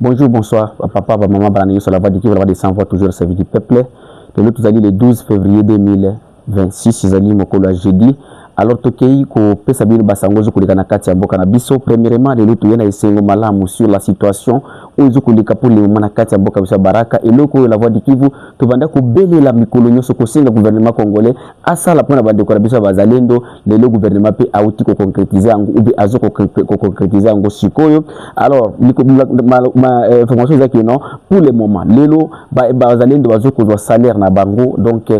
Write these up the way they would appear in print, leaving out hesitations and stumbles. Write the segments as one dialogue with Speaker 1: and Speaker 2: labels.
Speaker 1: Bonjour, bonsoir, papa, maman, Banani, sur la voie qui va descendre toujours servir du peuple. De l'autre, vous allez le 12 février 2026, vous allez me jeudi. Alors, Tokei, ko pesa bino basangozo kulika na kati ya mboka na biso. Premièrement, le lutu yena esengo malamu sur la situation ozo kulika pour le moment na kati ya mboka biso baraka. Et loko la voix du Kivu, to banda ko bele la mikolo nyoso ko senga gouvernement congolais asala pona bande ko biso bazalendo le gouvernement pe auti ko concrétiser ango ou bien azo ko concrétiser ango sikoyo. Alors, information za non pour le moment lelo bazalendo bazo ko salaire na bango donc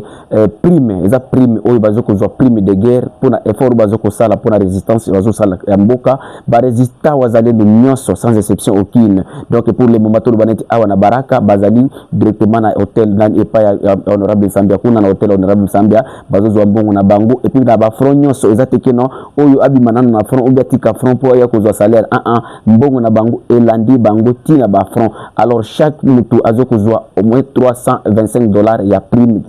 Speaker 1: prime, eza prime oyo bazo ko prime de guerre pour effort bazoko sala pour la résistance bazo sala ya mboka ba résistant wazalendo nyonso sans exception aucune. Donc pour le moment tout le baneti awa na baraka bazali directement na hôtel na epa ya honorable Sambia kuna na hôtel honorable Sambia bazo zwa mbongo na bango et puis na ba front nyonso ezateke non oyo abimanana na front oyo tika front pour ya kozwa salaire mbongo na bango elandi bango tina ba front. Alors chaque mutu azoko zwa au moins $325 ya prime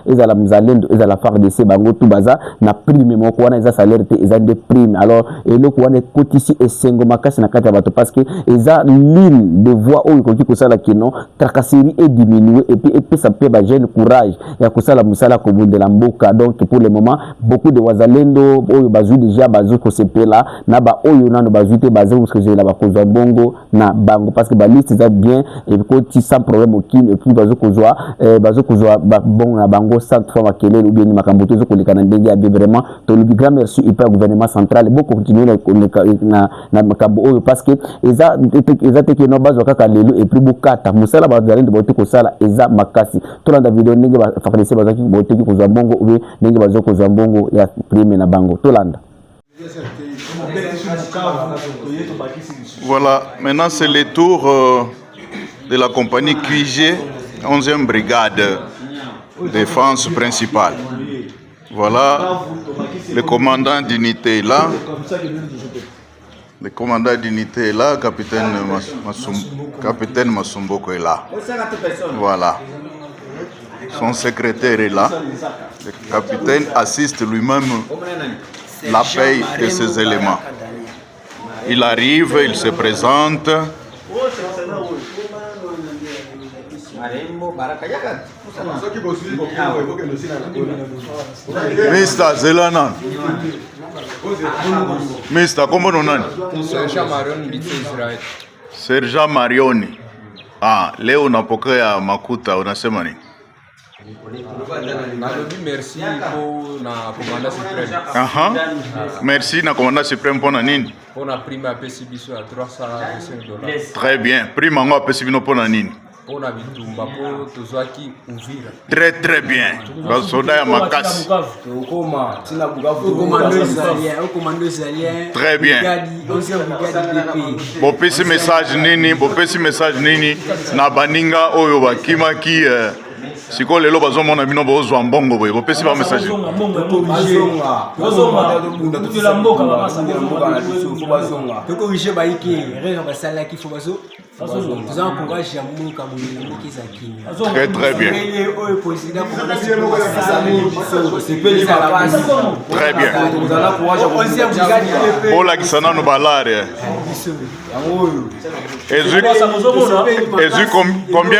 Speaker 1: ezala mzalendo ezala FARDC bango tout baza na prime moko wana eza salaire te eza de prime. Alors eloko wana kotisi esengo makasi na kati ya bato parce que eza ligne de voix oyo koki kosala kino tracasserie est diminué et puis ça peut ba jeune courage ya kosala musala ko bundela mboka. Donc pour le moment beaucoup de wazalendo oyo bazu déjà bazu ko sepela na ba oyo nano bazu te bazu parce que j'ai la ba kozwa bongo na bango parce que ba liste eza bien et koti sans problème aucun et puis bazu kozwa ba bongo na bango sans fois makele ou bien makambo to zo kolekana ndenge vraiment to le grand merci et pas gouvernement central beaucoup continuer na makambo oyo parce que eza teke no bazo kaka lelo et plus bukata musala bazalendo bote ko sala eza makasi to landa video ndenge ba FARDC bazaki bote ko zwa mbongo ou ndenge bazo ko zwa mbongo ya prime na bango to landa.
Speaker 2: Voilà, maintenant c'est le tour de la compagnie QG 11e brigade défense principale. Voilà, le commandant d'unité est là. Le commandant d'unité est là, capitaine Masumboko est là. Voilà. Son secrétaire est là. Le capitaine assiste lui-même la paye de ces éléments. Il arrive, il se présente. Mr. Zelana. Mr. comment on a? Sergent Marioni. Ah, leo unapokea makuta unasema nini?
Speaker 3: Merci na commandant suprême.
Speaker 2: Merci na commandant suprême pour nini?
Speaker 3: Pour la prime à PCBISO à $325.
Speaker 2: Très bien. Prime en PCBISO pour nini?
Speaker 3: Pour la bitumba pour tozwaki Uvira.
Speaker 2: Très bien. Ba soda ya makasi. Très bien. Bopesi message nini na baninga oyo bakimaki siko lelo bazomona bino bozwa mbongo boye bopesi ba message très bien. Très bien. Ola kisana no balare.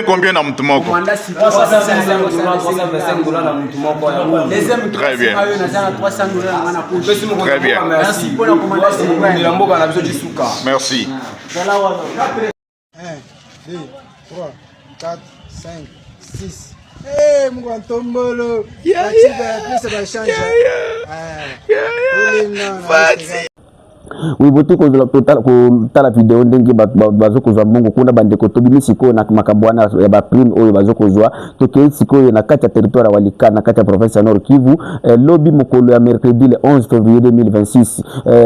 Speaker 2: Combien na mtu moko? Très bien. Très bien. Merci.
Speaker 4: 1, 2, 3, 4, 5, 6. Hey, Mwantombolo. Yeah.
Speaker 1: Oui, botu ko la vidéo ndenge bazo ko zwa mbongo kuna bandeko tobimi siko na makabwana ya ba prime oyo bazo ko zwa toke siko na kati ya territoire walika na kati ya province ya Nord Kivu. Lobby mokolo ya mercredi le 11 février 2026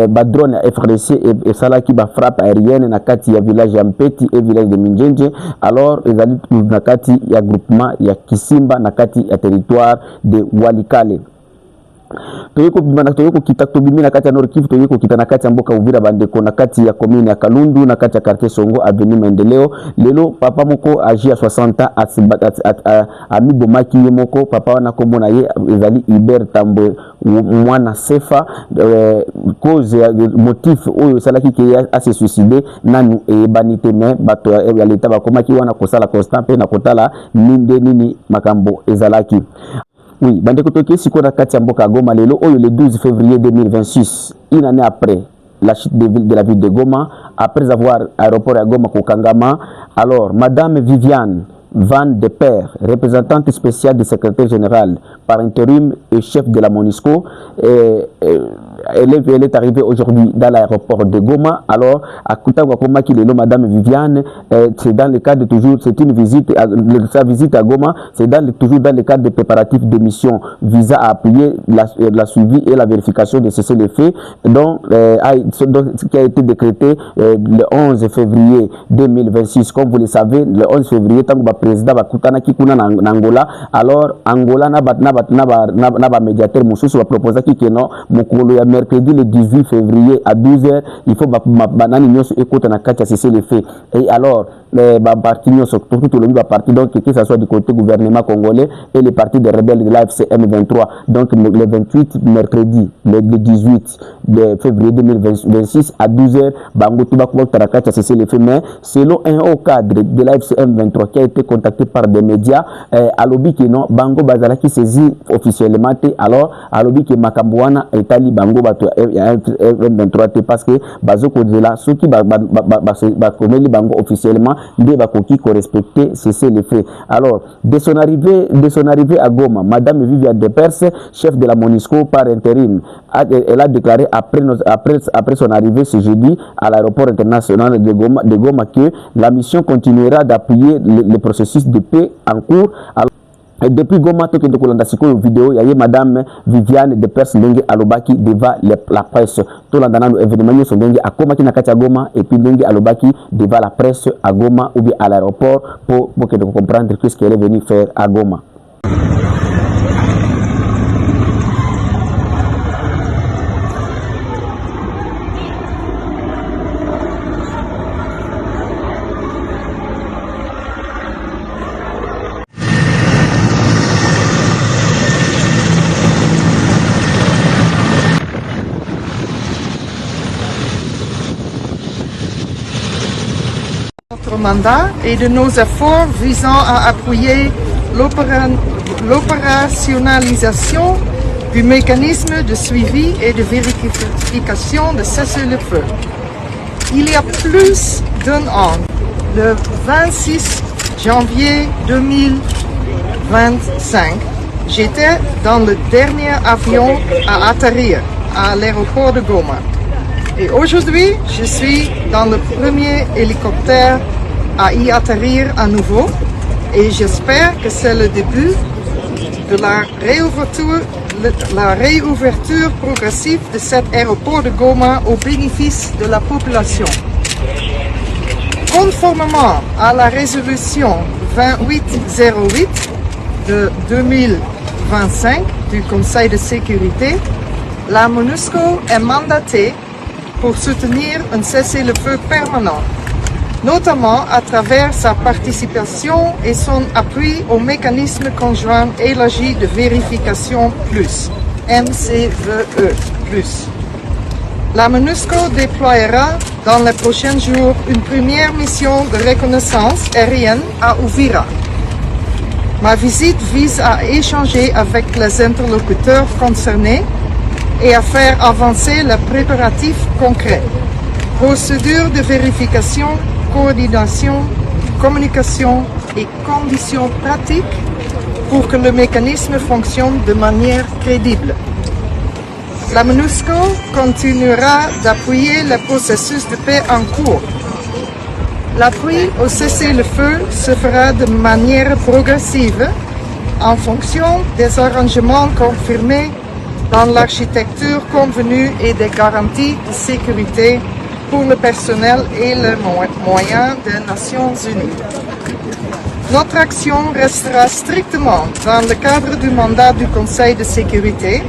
Speaker 1: ba drone ya FARDC et salaki ba frappe aérienne na kati ya village ya Mpeti et village de Minjenje. Alors ezali na kati ya groupement ya Kisimba na kati ya territoire de Walikale. toyeko kita tobimi na kati ya Nord Kivu, toyeko kita na kati ya mboka Uvira bandeko, na kati ya commune ya Kalundu, na kati ya quartier Songo avenue Mendeleo. Lelo papa moko agi ya 60 ans amibomaki ye moko, papa wana kombo na ye ezali Hubert Tambo mwana Sefa. Cause motif oyo salaki ke a se suicider nanu ebanite me bato ya leta bakomaki wana kosala constant pe na kotala nini makambo ezalaki. Oui, bandeko toke siko na kati ya mboka Goma lelo oyo le 12 février 2026, une année après la chute de la ville de Goma, après avoir aéroport à Goma Kokangama. Alors madame Viviane Van de Père, représentante spéciale du secrétaire général par intérim et chef de la MONUSCO, elle est arrivée aujourd'hui dans l'aéroport de Goma. Alors, à Koutagwakoma qui est là, madame Viviane, c'est dans le cadre toujours, c'est une visite, sa visite à Goma, c'est toujours dans le cadre des préparatifs de mission visa à appuyer la suivi et la vérification de cessez-le-feu, ce qui a été décrété le 11 février 2026. Comme vous le savez, le 11 février, tant que le président va Koutana Kikuna Angola, alors Angola n'a pas médiateur, Moussous va proposer qu'il y ait mercredi le 18 février à 12h, il faut banani nyos écoute na katia cesser les faits. Et alors les partis nyos tout le monde parti, donc que ce soit du côté gouvernement congolais et les partis des rebelles de l'AFC M23. Donc le 28 mercredi le 18 de février 2026 à 12h, bango tout bakwa katia cesser les faits. Mais selon un haut cadre de l'AFC M23 qui a été contacté par des médias, à l'objet que non bango bazala qui saisit officiellement, alors à l'objet que Makambouana et Tali bango bato M23 parce que bazoko de là ceux qui connaissent bango officiellement de bakoki ko respecter cesser les faits. Alors de son arrivée à Goma, madame Viviane de Perse, chef de la MONUSCO par intérim, elle a déclaré après son arrivée ce jeudi à l'aéroport international de Goma que la mission continuera d'appuyer le processus de paix en cours. Alors, et depuis Goma, tout de Kolanda Siko vidéo, il y a madame Viviane de Perse Ndenge Alobaki devant la presse. Tout l'andana événement sont Ndenge à Goma qui n'a qu'à Goma et puis Ndenge Alobaki devant la presse à Goma ou bien à l'aéroport pour que de comprendre ce qu'elle est venue faire à Goma.
Speaker 5: Mandat et de nos efforts visant à appuyer l'opérationnalisation du mécanisme de suivi et de vérification de cessez-le-feu. Il y a plus d'un an, le 26 janvier 2025, j'étais dans le dernier avion à atterrir à l'aéroport de Goma. Et aujourd'hui, je suis dans le premier hélicoptère à y atterrir à nouveau et j'espère que c'est le début de la réouverture progressive de cet aéroport de Goma au bénéfice de la population. Conformément à la résolution 2808 de 2025 du Conseil de sécurité, la MONUSCO est mandatée pour soutenir un cessez-le-feu permanent, notamment à travers sa participation et son appui au mécanisme conjoint élargi de vérification plus, MCVE+. La MONUSCO déploiera dans les prochains jours une première mission de reconnaissance aérienne à Uvira. Ma visite vise à échanger avec les interlocuteurs concernés et à faire avancer les préparatifs concrets, procédures de vérification, coordination, communication et conditions pratiques pour que le mécanisme fonctionne de manière crédible. La MONUSCO continuera d'appuyer le processus de paix en cours. L'appui au cessez-le-feu se fera de manière progressive en fonction des arrangements confirmés dans l'architecture convenue et des garanties de sécurité pour le personnel et les moyens des Nations Unies. Notre action restera strictement dans le cadre du mandat du Conseil de sécurité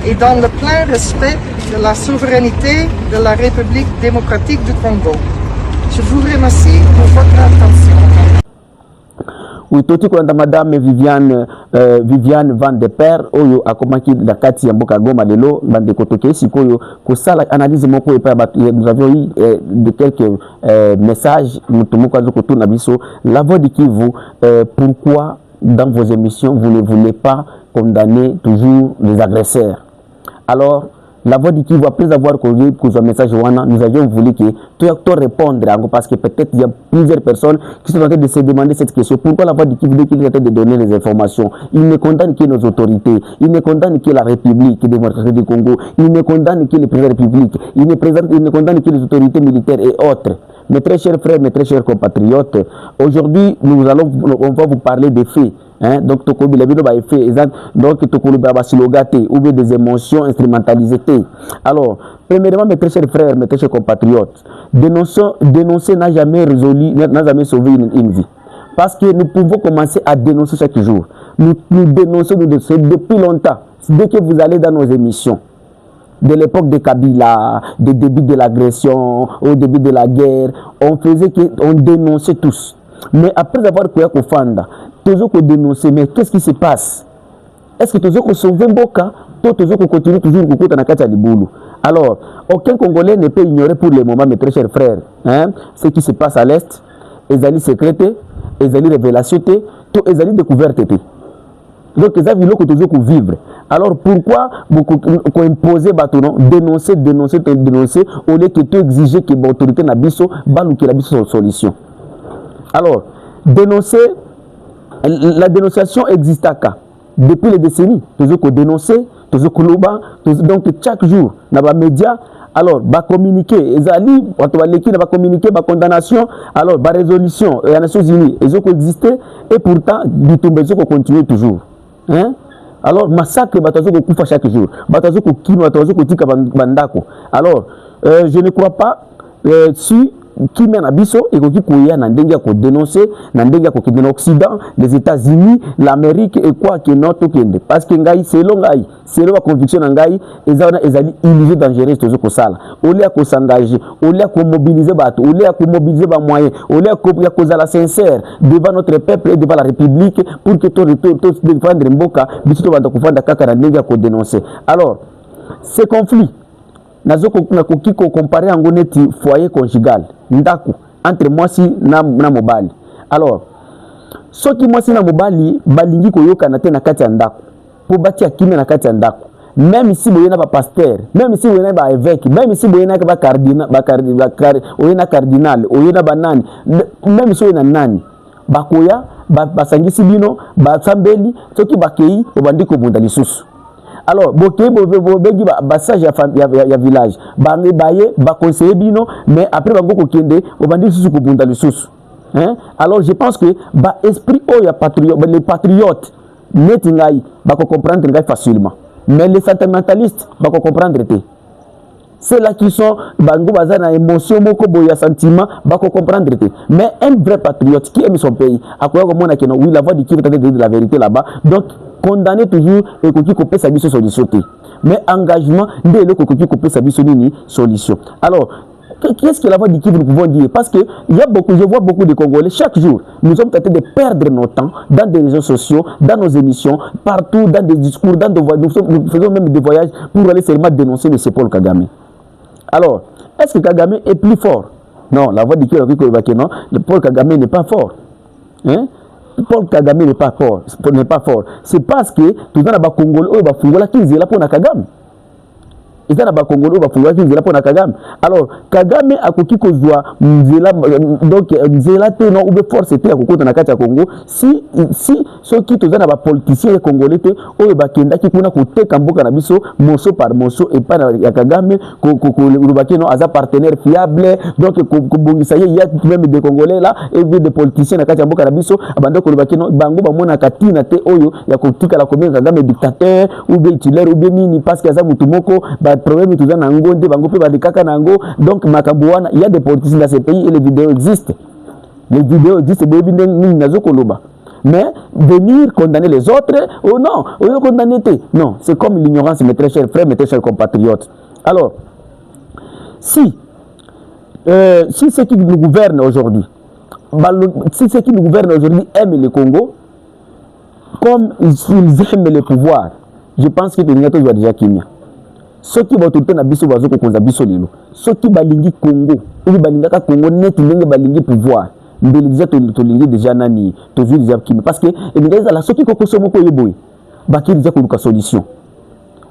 Speaker 5: et dans le plein respect de la souveraineté de la République démocratique du Congo. Je vous remercie pour votre attention.
Speaker 1: Oui, toti kolanda madame Viviane Van de Per oyo akomaki na kati ya mboka Goma lelo bande kotoke sikoyo kosala analyse moko et nous avions eu de quelques messages mutumoko azoko tuna biso la voix de Kivu. Pourquoi dans vos émissions vous ne voulez pas condamner toujours les agresseurs? Alors la voix du Kivu, après avoir connu un message, nous avions voulu que tu répondre parce que peut-être il y a plusieurs personnes qui sont en train de se demander cette question. Pourquoi la voix du Kivu, dès qu'il est en train de donner les informations, il ne condamne que nos autorités, il ne condamne que la République démocratique du Congo, il ne condamne que le président de la République, il ne condamne que les autorités militaires et autres. Mes très chers frères, mes très chers compatriotes, aujourd'hui, on va vous parler des faits. Hein? Donc, donc, ou bien des émotions instrumentalisées. Alors, premièrement, mes très chers frères, mes très chers compatriotes, dénoncer n'a jamais résolu, n'a jamais sauvé une vie. Parce que nous pouvons commencer à dénoncer chaque jour. Nous dénonçons depuis longtemps. Dès que vous allez dans nos émissions, de l'époque de Kabila, des débuts de l'agression, au début de la guerre, on dénonçait tous. Mais après avoir créé Kofanda, toujours qu'on dénonçait, mais qu'est-ce qui se passe? Est-ce que toujours qu'on sauve Mboka, toujours qu'on continue toujours qu'on na kati ya libulu? Alors, aucun Congolais ne peut ignorer pour le moment, mes très chers frères, hein, ce qui se passe à l'Est, les alliés secrétés, les alliés révélations, les alliés découvertes. Donc, ils ont toujours vivre. Alors, pourquoi vous imposez, dénoncer, au lieu que tu exiger que l'autorité n'a pas solution? Alors, dénoncer, la dénonciation existe à cas. Depuis les décennies, toujours qu'on dénonce, toujours qu'on loba, donc chaque jour, dans les médias, alors, va communiquer, les alliés, va communiquer, va condamnation, alors, va résolution, les Nations Unies, ils ont existé, et pourtant, du tout, ils ont continué toujours. Hein? Alors, massacre, batazo ko kufa chaque jour. Batazo ko kino, batazo ko tika bandako. Alors, je ne crois pas si qui mène à Bisso et qui koya n'andenge ko dénoncer, n'andenge ko kidena Occident, les États-Unis, l'Amérique et quoi que notre kende. Parce que ngai selon la conviction ngai, ezali illusion dangereuse tozo ko sala. Au lieu ko s'engager, au lieu ko mobiliser bato, au lieu ko mobiliser ba moyens, au lieu ko zala sincère devant notre peuple et devant la République pour que to défendre Mboka, biso banda ko fanda kaka n'andenge ko dénoncer. Alors, ces conflits nakoki ko comparer en neti foyer conjugal ndako entre moi si na mobali. Alors soki moi si na mobali balingi ko yokana te na kati ya ndako po batia kimé na kati ya ndako, même si boyena ba pasteur, même si boyena ba évêque, même si boyena ba cardinal, oyena cardinal, oyena banani, même si oyena nani bakoya basangisi bino basambeli soki bakei obandi ko bunda lisusu. Alors, bokei bobegi basage ya village. Bangi baye ba conseiller bino, mais après bango ko kende obandi susu ko bunda lisusu. Hein? Alors, je pense que ba esprit ya patriote, les patriotes neti ngai ba ko comprendre ngai facilement. Mais les sentimentalistes ba ko comprendre te. C'est là qui sont bango bazana émotion moko boya sentiment ba ko comprendre te. Mais un vrai patriote qui aime son pays, akoya ko mona que non, oui, la voix du qui veut dire la vérité là-bas. Donc condamner toujours et qu'on couper sa solution. Mais engagement, dès le qu'on couper sa solution. Alors, qu'est-ce que la voix du Kivu nous pouvons dire? Parce que je vois beaucoup de Congolais chaque jour. Nous sommes tentés de perdre notre temps dans des réseaux sociaux, dans nos émissions, partout, dans des discours, dans des voyages. Nous faisons même des voyages pour aller seulement dénoncer M. Paul Kagame. Alors, est-ce que Kagame est plus fort? Non, la voix du Kivu, non, Paul Kagame n'est pas fort. Hein? Paul Kagame n'est pas fort. C'est parce que tout le monde a Congolais, il va fouiller qui est là pour Kagame. Il y a des Congolais qui va fouiller pour Kagame. Alors, Kagame a coquille qu'on doit donc Zela non ou force était à côté de Nakati Congo. Si ceux qui tous les politiciens congolais ou bakenda qui kuna côté Kamboka na biso morceau par morceau et pas ya Kagame ko no as partenaire fiable donc ko bongisa il y a même des Congolais là et des politiciens Nakati Kamboka na biso abanda ko no bango ba mona katina te oyo ya kotika la commune Kagame dictateur ou bien titulaire ou bien mini parce que ça mutumoko ba problème tout ça nango de bango pe ba de kaka nango donc makabuana il y a des politiciens dans ces pays et les vidéos existent. Les vidéos existent, mais Mais venir condamner les autres, oh non, oh condamner, non, c'est comme l'ignorance, mes très chers frères, mes très chers compatriotes. Alors, si ceux qui nous gouvernent aujourd'hui, si ceux qui nous gouvernent aujourd'hui aiment le Congo, comme ils aiment le pouvoir, je pense que les gens doivent déjà Kenya. Ceux qui vont tout le temps biso bazo ko konza biso lelo. Ceux qui balingi Congo, ou balinga ka Congo net ndenge balingi pouvoir. Mbele déjà to lingi déjà nani, to vu déjà Kenya parce que ngeza la ceux qui kokoso moko yeboy. Ba ki déjà ko luka solution.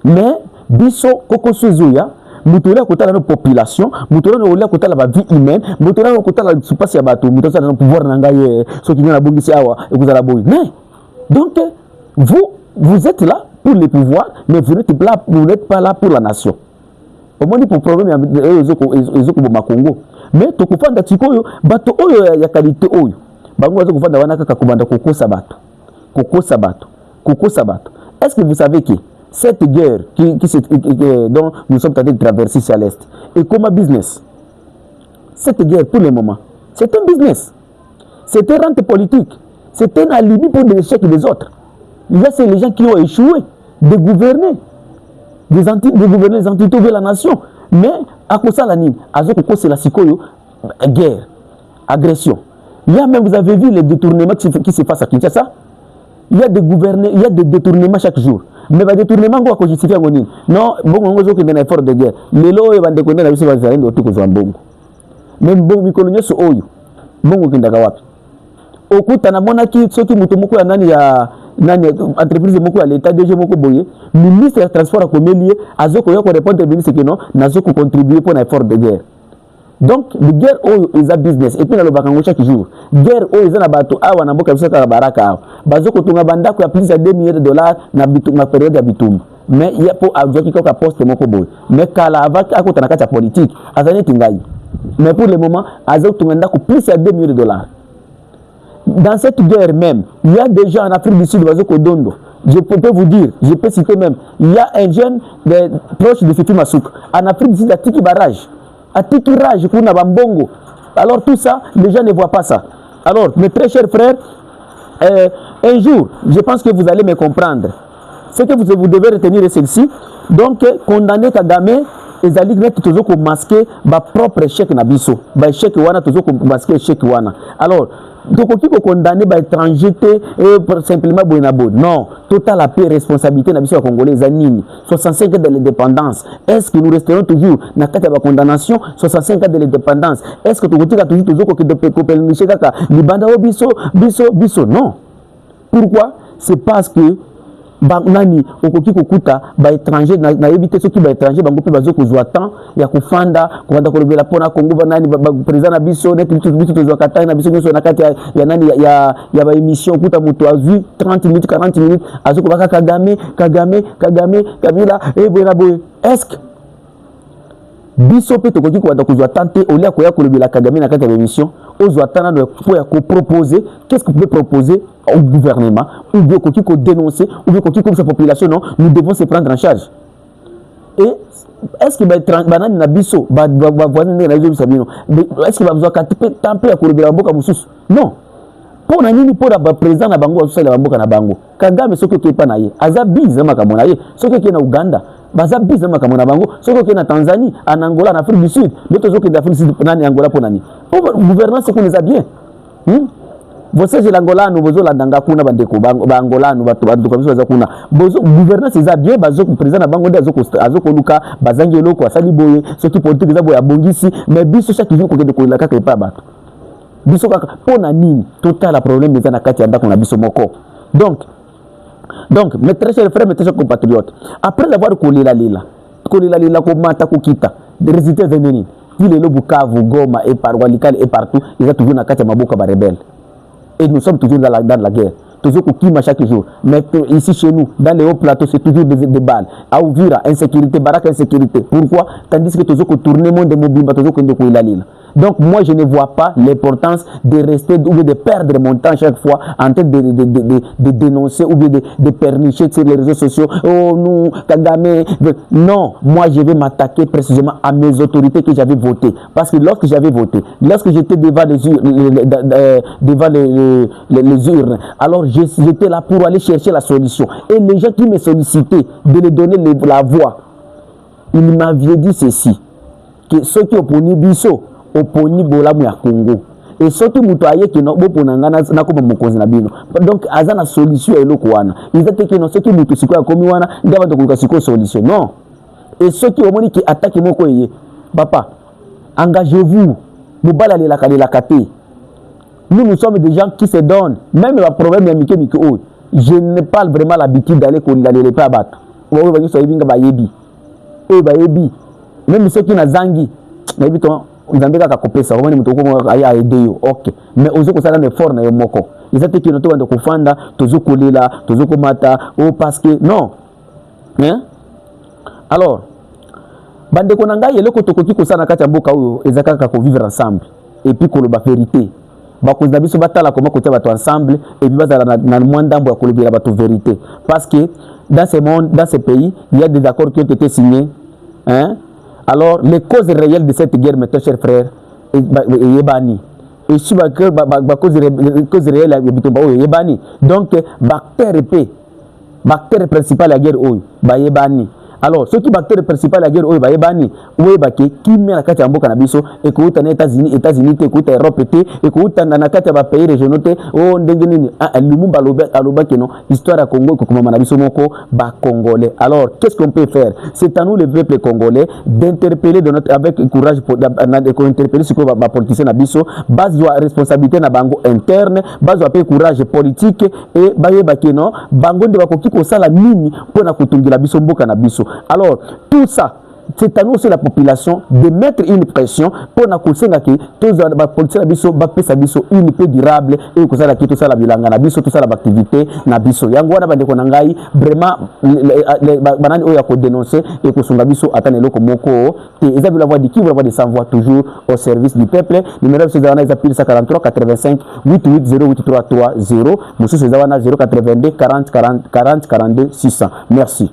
Speaker 1: Mais biso kokoso zoya mutola kotala na population, mutola na olia kotala ba vie humaine, mutola na kotala supasi ya bato, mutola na pouvoir na ngai ceux qui na bongisi awa et vous ala boy. Mais donc vous êtes là pour le pouvoir, mais vous n'êtes pas là pour la nation. Au moins, pour le problème, il y a Congo. Mais tu comprends que tu as qualité. Est-ce que vous savez que cette guerre dont nous sommes en train de traverser sur l'Est est comme un business? Cette guerre, pour le moment, c'est un business. C'est un rente politique. C'est un alibi pour l'échec des autres. Là, c'est les gens qui ont échoué de gouverner, de gouverner les entités de la nation. Mais à cause de la nime, c'est la guerre, agression. Il y a même, vous avez vu les détournements qui se passent à Kinshasa. Il y a des détournements chaque jour. Mais les détournements, on va justifier. Non, bon, on va faire un effort de guerre. Les lois, ils vont déconner la vie, ils vont faire un autre bon. Même bon, ils connaissent ce oyo. Bon, on va faire okuta na mona ki soki mutu moko ya nani ya entreprise moko ya l'état DG moko boye ministre ya transport a komelie azoko yoko répondre ministre que non nazoko contribuer pour un effort de guerre. Donc la guerre oyo is a business et puis na lo bakango chaque jour guerre oyo za na bato awa na mboka biso ka baraka awa bazoko tunga bandako ya plus de $2 millions na bitumba période ya bitumba mais il y a pour ajoki ko ka poste moko boye mais kala avaki akota na kati ya politique azani tingai mais pour le moment azoko tunga ndako plus de $2 millions. Dans cette guerre même, il y a des gens en Afrique du Sud, je peux vous dire, je peux citer même, il y a un jeune proche de Fifi Masouk. En Afrique du Sud, à Tiki Barrage, à Tiki Rage, pour Nabambongo. Alors tout ça, les gens ne voient pas ça. Alors, mes très chers frères, un jour, je pense que vous allez me comprendre. Ce que vous devez retenir est celle-ci. Donc, condamner Kagame, les alliés qui ont masqué leur propre échec nabiso. Ba échec wana toujours masqué échec wana. Alors, donc qui peut condamner ba étranger simplement bonabo. Non, total la paix responsabilité nabiso congolais zanini. 65 ans de l'indépendance. Est-ce que nous resterons toujours na kati ba condamnation 65 ans de l'indépendance? Est-ce que tu toujours que de kopel micheka libanda biso non. Pourquoi? C'est parce que nani okoki kokuta ba étranger na éviter ceux qui ba étranger bango pe bazo kozwa temps ya kufanda kwanda kolobela pona Kongo ba nani ba président na biso net biso tozwa kata na biso nyoso na kati ya nani ya ba émission kuta moto azu 30 minutes 40 minutes azoko baka Kagame Kabila boyena boy. Est-ce que biso pe tokoki kwanda kozwa tenter olia koya kolobela Kagame na kati ya émission ozwa tana de pour ya proposer qu'est-ce que vous pouvez proposer au gouvernement ou bien qu'on dénoncer ou bien qu'on comme sa population non nous devons se prendre en charge. Et est-ce que banani na biso ba voisine na biso sabino est-ce que va besoin tamper à kolobela mboka mususu non pour na nini pour ba président na bango osala mboka na bango Kagame soko ke pa na ye azabiza makamona ye soko ke na Uganda bazabiza makamona bango soko ke na Tanzanie en Angola en Afrique du Sud d'autres soko d'Afrique du Sud nani Angola pour nani pour gouvernance qu'on les a bien você je l'Angola nous besoin la danga kuna bandeko ba Angola nous batu comme ça kuna besoin gouvernance c'est bien bazo président na bango azoko luka bazangi eloko asali boye ceux qui politique za boya bongisi mais biso chaque jour ko de ko la kaka pa bato biso kaka pona nini total la problème des na kati anda kuna biso moko. Donc mes très chers frères, mes très chers compatriotes, après avoir collé la lila ko mata ko kita des résultats venus il est le Bukavu Goma et par Walikale et partout ils ont toujours na kati maboka ba rebelle. Et nous sommes toujours dans la guerre. Toujours au chaque jour. Mais ici chez nous, dans les hauts plateaux, c'est toujours des balles. À Ouvira, insécurité, Baraka, insécurité. Pourquoi? Tandis que toujours qu'on tourne le monde de mobile, toujours qu'on est la lille. Donc moi je ne vois pas l'importance de rester ou de perdre mon temps chaque fois en train de dénoncer ou bien de pernicher sur les réseaux sociaux. Oh nous, Kagame. Non, moi je vais m'attaquer précisément à mes autorités que j'avais votées. Parce que lorsque j'avais voté, lorsque j'étais devant les urnes, alors j'étais là pour aller chercher la solution. Et les gens qui me sollicitaient de les donner la voix, ils m'avaient dit ceci, que ceux qui opposent biso, opposent bolamu ya Congo. Et surtout mutoye qui n'ont pas na comme mokonzi na bino. Donc azana solution eloko wana. Ils étaient que non ceux qui mutu siko ya komi wana ndaba to kuka siko solution. Non. Et ceux qui omoni qui attaquent moko yé. Papa, engagez-vous. Mobala le la kate. Nous sommes des gens qui se donnent. Même le problème est mike oh. Je n'ai pas vraiment l'habitude d'aller les pas battre. Ou ba so yibinga ba yebi. Oh ba yebi. Même ceux qui na zangi. Na yebi to Nzambeka kakopesa wamani mtu kwa aya aideyo okay mais ozoko sala ne fort na yo moko izate kino to bande kufanda tozokolela tozokomata oh parce que non hein alors bande ko nanga yele ko tokoki ko sana kati ya mboka oyo ezaka ka ko vivre ensemble et puis ko lo ba vérité ba ko ndabiso batala comment ko tia bato ensemble et puis bazala na mwandambo ya ko lebela bato vérité parce que dans ce monde dans ce pays il y a des accords qui ont été signés hein. Alors, les causes réelles de cette guerre, mes chers frères, est bani. Et si la cause réelle est bani. Donc, bactérie principale de la guerre est bani. Alors, ce qui bactérie principale de la guerre est bani. Oui, qui met la carte en boka nabiso, et que vous êtes États-Unis, et que vous êtes Europe, et que vous êtes dans la carte de pays régionaux, oh, ndengeni, lumumba aloba que non, histoire à Congo, comme manabiso moko, ba congolais. Alors, qu'est-ce qu'on peut faire? C'est à nous, le peuple congolais, d'interpeller avec courage, d'interpeller ce que va politicien nabiso, base de responsabilité na bango interne, base de courage politique, et baye bakeno, bango de bakoki ko sala nini, pour na kutungira biso mboka nabiso. Alors, tout ça, c'est à nous aussi la population de mettre une pression pour na kusenga ki tous les politiciens na biso ba pesa biso une paix durable et ko sala ki tout ça la bilanga na biso tout ça la activité na biso yango wana bande ko nangai vraiment banani oya ko dénoncer et ko sunga biso atane loko moko et ils avaient la voix de qui la voix de sans voix toujours au service du peuple. Numéro c'est zawana ils 43 85 88 0833 0 monsieur c'est zawana 082 40 42 600. Merci.